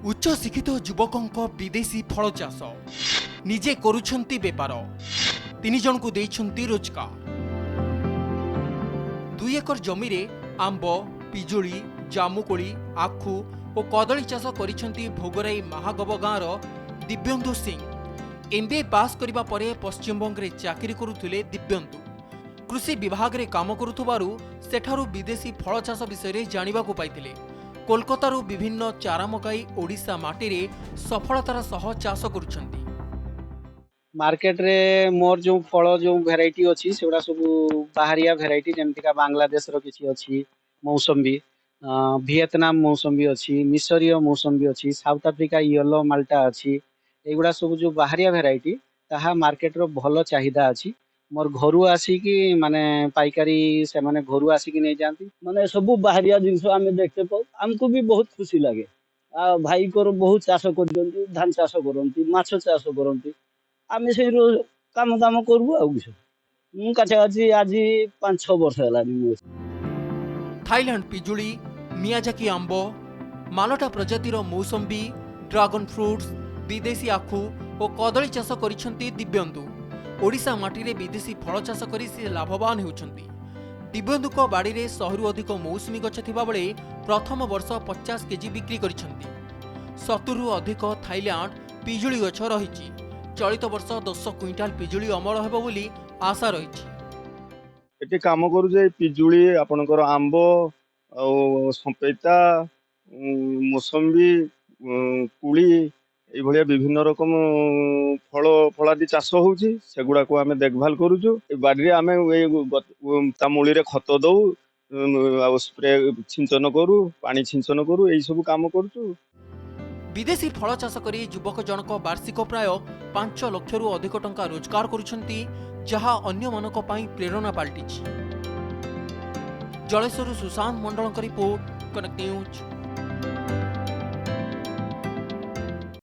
उच्च शिक्षित युवक विदेशी फल चाष निजे करुछंती बेपार 3 जन को देइछंती रोजगार। 2 एकर जमी रे आंब पिजुली जामुकोली आखु और कदली चाष करिछंती भोगराई महागव गाँव दिव्येन्दु सिंह। एमबीए पास करिबा परे पश्चिमबंग रे चाकरी करुथिले दिव्येन्दु। कृषि विभाग रे काम करुथबारु सेठारु विदेशी फल चाष विषय रे जानिबा को पाइथिले। कोलकातारू विभिन्न चारा मकाई ओडिशा माटी रे सफलतार सह चाष करुछंती। मार्केट रे मोर जो फल जो भेराइटी अच्छी से सब बाहरिया भेराइटी जमतीका बांग्लादेश रो किछि अच्छी मौसम्बी वियतनाम मौसम्बी अच्छी मिसरीय मौसम्बी अच्छी साउथ अफ्रीका येलो माल्टा अच्छी एगुड़ा सब जो बाहरिया भेराइटी ताहा मार्केट रो भल चाहिदा अच्छी। मोर घरु आसिकी माने पाइकारी से माने घरु आसिकी नहीं जाती माने सब बाहरिया जिनस आम देखते पाऊ आमको भी बहुत खुशी लगे। भाई को बहुत चाष कर धान चाष करती माछ चाष करती आम से काम दाम करू आछे आज 5-6 वर्ष है। थाईलैंड पिजुली मियाजाकी आंब मालटा प्रजातिर मौसम्बी ड्रैगन फ्रूट्स विदेशी आखु और कदली चाष करिछंती दिव्येन्दु। ओडिशा माटी रे विदेशी फल चाष करी से लाभवान होउछंती। दिव्येन्दुक बाड़ी रे 100 अधिक मौसमी गछ थिबा बेले प्रथम वर्ष 50 केजी बिक्री करिछंती। 70 अधिक थाईलैंड पिजुली गछ रहिछि। चलित वर्ष 10 क्विंटाल पिजुली अमल हेबो बोली आशा रहिछि। एटी काम करू जे पिजुली आपनकर आंब और संपेता मौसम्बी कुली ये भलिया विभिन्न रकम फल फलादी चाष होउछि सेगुडा को आमे देखभाल करूछु। बाड़ी रे आमे ता मूली रे खत दउ आ स्प्रे छिंचन करू पानी छिंचन करू एई सब काम करूछु। विदेशी फल चाष करी युवक जनक वार्षिक प्राय 5 लाख रु अधिक टंका रोजगार करुछंती जहा अन्य मानक पई प्रेरणा पाल्टिछि। जलेश्वरु सुशांत मंडलक रिपोर्ट कनेक्ट न्यूज।